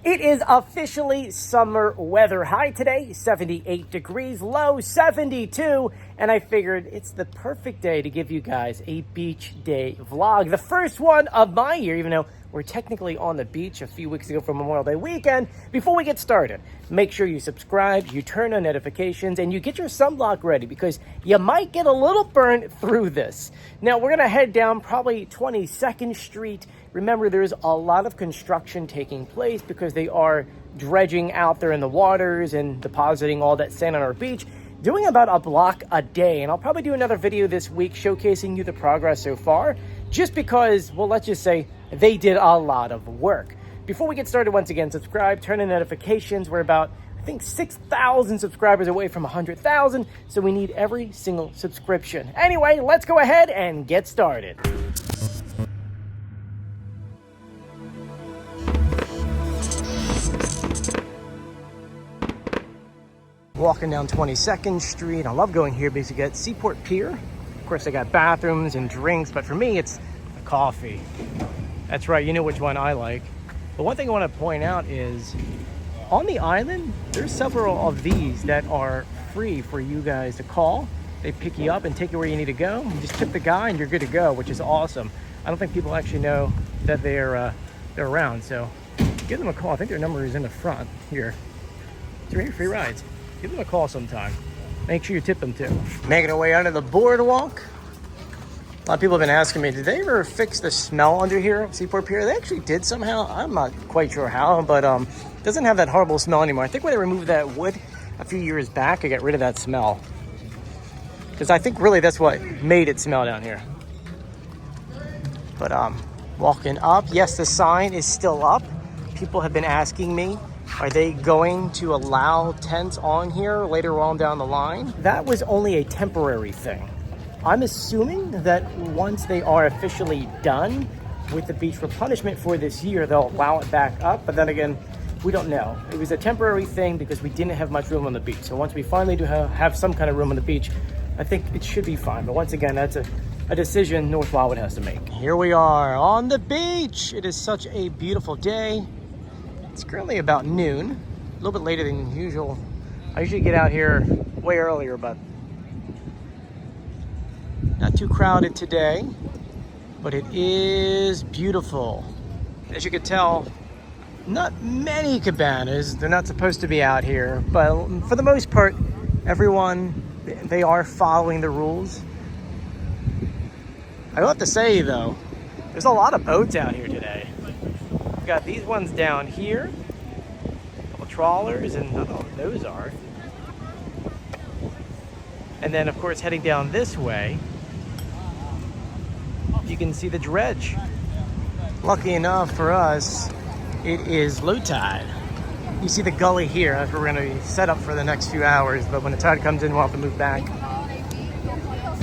It is officially summer weather. High today, 78 degrees, low 72, and I figured it's the perfect day to give you guys a beach day vlog. The first one of my year, even though we're technically on the beach a few weeks ago for Memorial Day weekend. Before we get started, make sure you subscribe, you turn on notifications, and you get your sunblock ready because you might get a little burnt through this. Now, we're gonna head down probably 22nd Street. Remember, there's a lot of construction taking place because they are dredging out there in the waters and depositing all that sand on our beach, doing about a block a day. And I'll probably do another video this week showcasing you the progress so far, just because, well, let's just say they did a lot of work. Before we get started, once again, subscribe, turn on notifications. We're about, I think, 6,000 subscribers away from 100,000, so we need every single subscription. Anyway, let's go ahead and get started. Walking down 22nd Street. I love going here because you got Seaport Pier. Of course, they got bathrooms and drinks, but for me, it's the coffee. That's right, you know which one I like. But one thing I want to point out is, on the island, there's several of these that are free for you guys to call. They pick you up and take you where you need to go. You just tip the guy and you're good to go, which is awesome. I don't think people actually know that they're around, so give them a call. I think their number is in the front here. It's free rides. Give them a call sometime. Make sure you tip them too. Making our way under the boardwalk. A lot of people have been asking me, did they ever fix the smell under here at Seaport Pier? They actually did somehow. I'm not quite sure how, but it doesn't have that horrible smell anymore. I think when they removed that wood a few years back, I got rid of that smell. Because I think really that's what made it smell down here. But walking up, yes, the sign is still up. People have been asking me, are they going to allow tents on here later on down the line? That was only a temporary thing. I'm assuming that once they are officially done with the beach replenishment for this year, they'll allow it back up. But then again, we don't know. It was a temporary thing because we didn't have much room on the beach. So once we finally do have some kind of room on the beach, I think it should be fine. But once again, that's a decision North Wildwood has to make. Here we are on the beach. It is such a beautiful day. It's currently about noon, a little bit later than usual. I usually get out here way earlier, but not too crowded today, but it is beautiful. As you can tell, not many cabanas. They're not supposed to be out here, but for the most part, everyone, they are following the rules. I have to say though, there's a lot of boats out here today. We've got these ones down here, a couple trawlers, and I don't know what those are. And then of course heading down this way, you can see the dredge. Lucky enough for us, it is low tide. You see the gully here. That's where we're going to be set up for the next few hours, but when the tide comes in, we'll have to move back.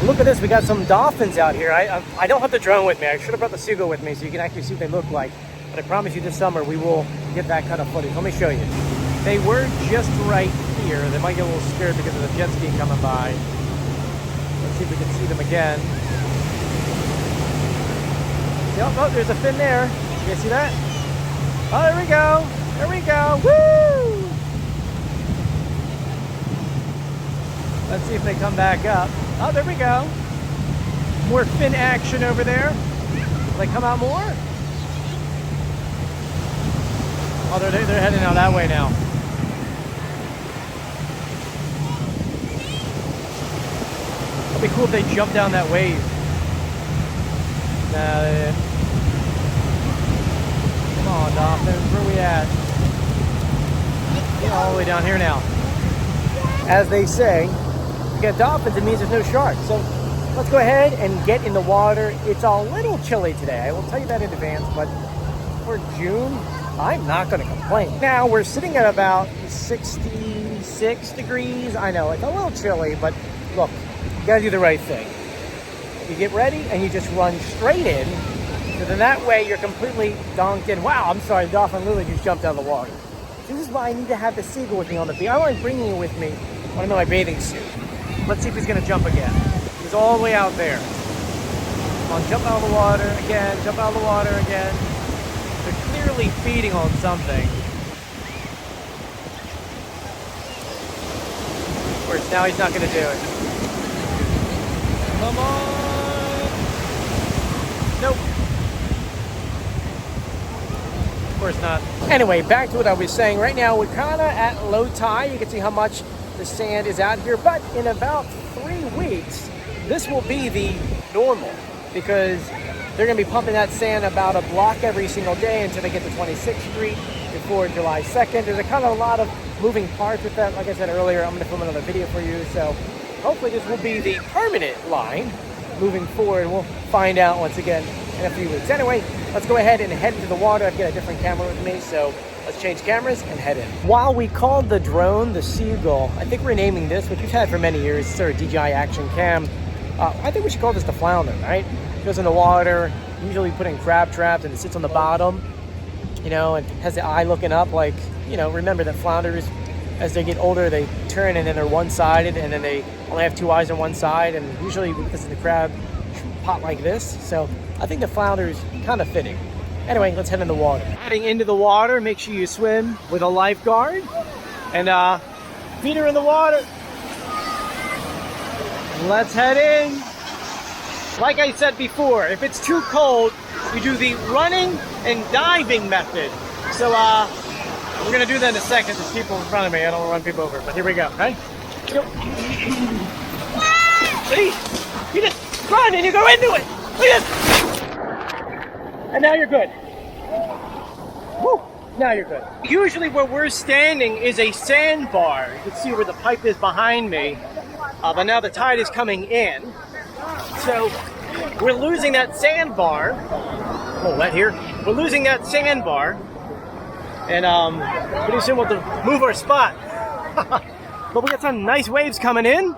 Look at this, we got some dolphins out here. I don't have the drone with me. I should have brought the Seagull with me so you can actually see what they look like. But I promise you this summer we will get that kind of footage. Let me show you. They were just right here. They might get a little scared because of the jet ski coming by. Let's see if we can see them again. Oh, there's a fin there. You guys see that? Oh, there we go. There we go. Woo! Let's see if they come back up. Oh, there we go. More fin action over there. Will they come out more? Oh, they're heading out that way now. It'd be cool if they jump down that wave. Come on, Dolphins, where we at? Get all the way down here now. As they say, you got dolphins, it means there's no sharks. So let's go ahead and get in the water. It's a little chilly today, I will tell you that in advance, but for June, I'm not going to complain. Now, we're sitting at about 66 degrees. I know, it's a little chilly, but look, you got to do the right thing. You get ready and you just run straight in. So then that way you're completely donked in. Wow, I'm sorry, Dolphin literally just jumped out of the water. This is why I need to have the Seagull with me on the beach. I like bringing it with me when I'm in my bathing suit. Let's see if he's going to jump again. He's all the way out there. Come on, jump out of the water again, jump out of the water again. They're clearly feeding on something. Now he's not gonna do it. Come on. Nope. Of course not. Anyway, back to what I was saying. Right now we're kind of at low tide. You can see how much the sand is out here, but in about 3 weeks, this will be the normal, because they're going to be pumping that sand about a block every single day until they get to 26th Street before July 2nd. There's a kind of a lot of moving parts with that. Like I said earlier, I'm going to film another video for you. So hopefully this will be the permanent line moving forward. We'll find out once again in a few weeks. Anyway, let's go ahead and head into the water. I've got a different camera with me, so let's change cameras and head in. While we called the drone the Seagull, I think we're naming this, which we've had for many years. It's our DJI Action Cam. I think we should call this the Flounder, right? It goes in the water, usually put in crab traps, and it sits on the bottom, you know, and has the eye looking up. Like, you know, remember that flounders, as they get older, they turn and then they're one-sided, and then they only have 2 eyes on one side, and usually because of the crab pot like this. So I think the Flounder is kind of fitting. Anyway, let's head in the water. Heading into the water, make sure you swim with a lifeguard, and feet are in the water. Let's head in. Like I said before, if it's too cold, you do the running and diving method. So we're gonna do that in a second. There's people in front of me. I don't want to run people over, but here we go. Okay? Go. See? You just run and you go into it. Look at this. And now you're good. Woo! Now you're good. Usually where we're standing is a sandbar. You can see where the pipe is behind me. But now the tide is coming in. So we're losing that sandbar. A little wet here. We're losing that sandbar. And pretty soon we'll have to move our spot. But we got some nice waves coming in.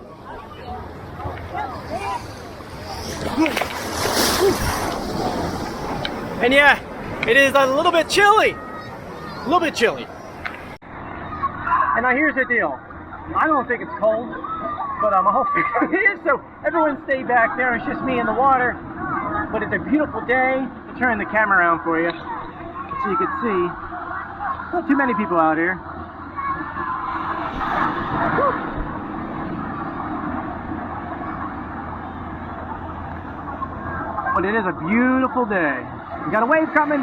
And yeah, it is a little bit chilly. A little bit chilly. And now here's the deal. I don't think it's cold, but hopefully it is. So everyone stay back there. It's just me in the water. But it's a beautiful day. I'll turn the camera around for you so you can see. Not too many people out here. Woo. But it is a beautiful day. We got a wave coming.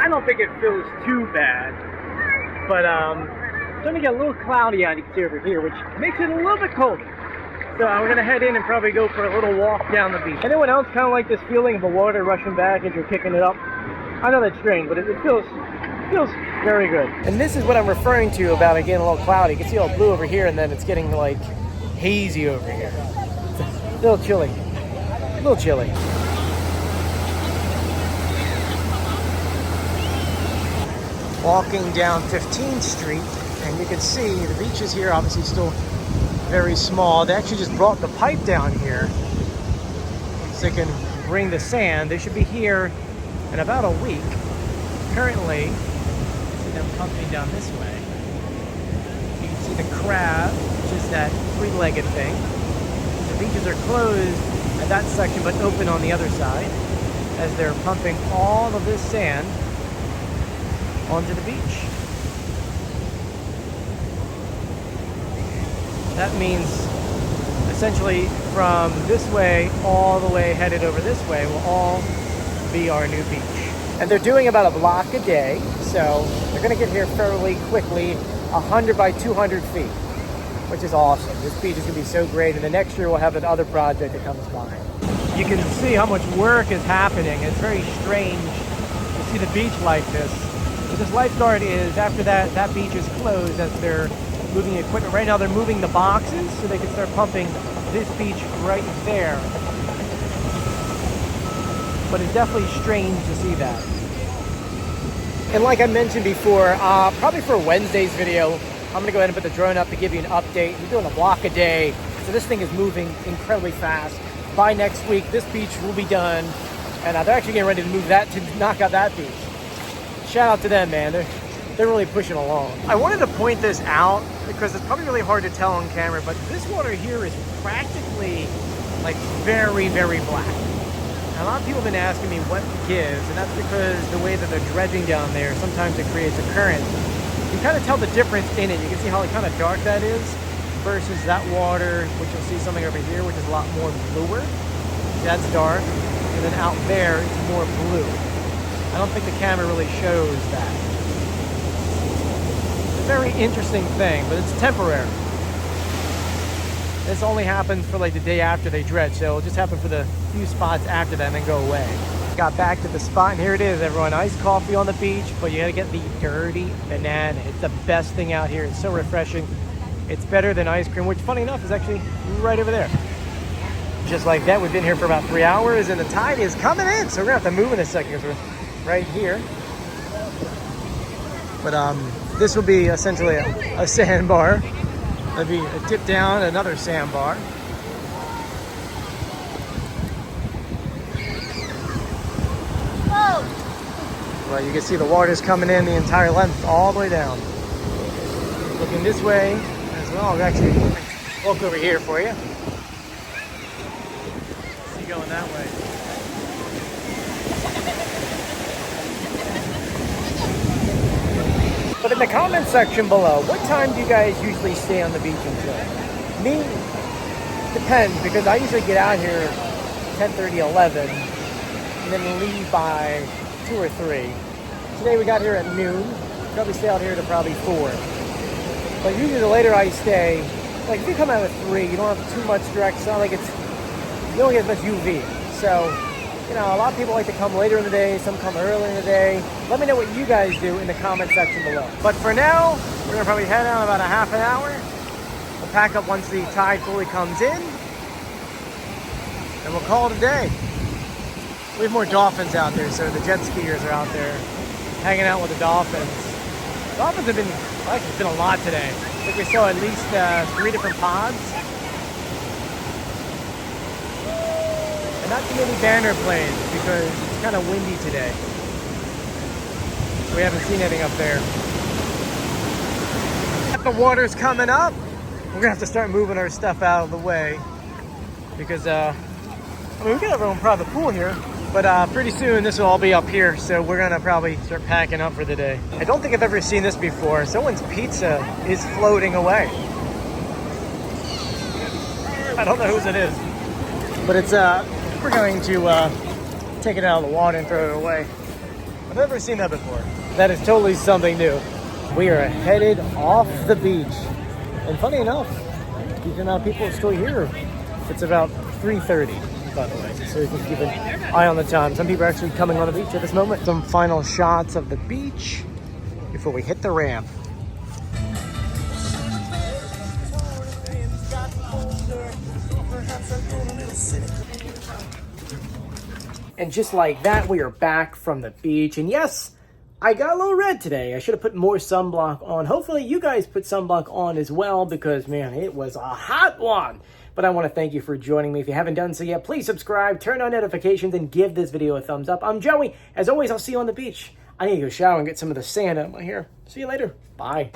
I don't think it feels too bad, but it's going to get a little cloudy out over here, which makes it a little bit colder. So we're going to head in and probably go for a little walk down the beach. Anyone else kind of like this feeling of the water rushing back as you're kicking it up? I know that's strange, but it feels very good. And this is what I'm referring to about it getting a little cloudy. You can see all blue over here, and then it's getting like hazy over here. It's a little chilly. A little chilly. Walking down 15th Street, and you can see the beach is here, obviously still very small. They actually just brought the pipe down here so they can bring the sand. They should be here in about a week. Currently, see them pumping down this way. You can see the crab, which is that three-legged thing. The beaches are closed at that section, but open on the other side, as they're pumping all of this sand onto the beach. That means essentially from this way all the way headed over this way will all be our new beach. And they're doing about a block a day, so they're going to get here fairly quickly, 100 by 200 feet, which is awesome. This beach is going to be so great, and the next year we'll have another project that comes by. You can see how much work is happening. It's very strange to see the beach like this. But this lifeguard is, after that beach is closed as they're moving equipment. Right now they're moving the boxes so they can start pumping this beach right there. But it's definitely strange to see that. And like I mentioned before, probably for Wednesday's video, I'm gonna go ahead and put the drone up to give you an update. We're doing a block a day, so this thing is moving incredibly fast. By next week, this beach will be done, and they're actually getting ready to move that to knock out that beach. Shout out to them, man. They're really pushing along. I wanted to point this out because it's probably really hard to tell on camera, but this water here is practically like very, very black. And a lot of people have been asking me what gives, and that's because the way that they're dredging down there, sometimes it creates a current. You kind of tell the difference in it. You can see how kind of dark that is versus that water, which you'll see something over here, which is a lot more bluer. That's dark. And then out there, it's more blue. I don't think the camera really shows that. It's a very interesting thing, but it's temporary. This only happens for like the day after they dredge, so it'll just happen for the few spots after that and then go away. Got back to the spot, and here it is, everyone. Iced coffee on the beach, but you gotta get the dirty banana. It's the best thing out here. It's so refreshing. It's better than ice cream, which funny enough is actually right over there. Just like that, we've been here for about 3 hours, and the tide is coming in, so we're gonna have to move in a second because we're right here. But this will be essentially a sandbar. There'll be a dip down, another sandbar. Well, you can see the water's coming in the entire length, all the way down. Looking this way as well. I'll actually walk over here for you. See going that way. But in the comment section below, what time do you guys usually stay on the beach until? Me, depends, because I usually get out here 10:30, 11, and then leave by 2 or 3. Today we got here at noon. Probably stay out here to probably 4. But usually the later I stay, like if you come out at 3, you don't have too much direct sun. Like you don't get as much UV. So, you know, a lot of people like to come later in the day. Some come early in the day. Let me know what you guys do in the comment section below. But for now, we're gonna probably head out about a half an hour. We'll pack up once the tide fully comes in, and we'll call it a day. We have more dolphins out there, so the jet skiers are out there hanging out with the dolphins. Dolphins have been, like, it's been a lot today. I think we saw at least 3 different pods. And not too many banner planes because it's kind of windy today. We haven't seen anything up there. The water's coming up. We're gonna have to start moving our stuff out of the way because, I mean, we got our own private pool here. But pretty soon this will all be up here, so we're gonna probably start packing up for the day. I don't think I've ever seen this before. Someone's pizza is floating away. I don't know whose it is, but it's we're going to take it out of the water and throw it away. I've never seen that before. That is totally something new. We are headed off the beach, and funny enough, decent amount of people are still here. It's about 3:30. By the way, so you can keep an eye on the time. Some people are actually coming on the beach at this moment. Some final shots of the beach before we hit the ramp. And just like that, we are back from the beach. And yes, I got a little red today. I should have put more sunblock on. Hopefully you guys put sunblock on as well because, man, it was a hot one. But I want to thank you for joining me. If you haven't done so yet, please subscribe, turn on notifications, and give this video a thumbs up. I'm Joey. As always, I'll see you on the beach. I need to go shower and get some of the sand out of my hair. See you later. Bye.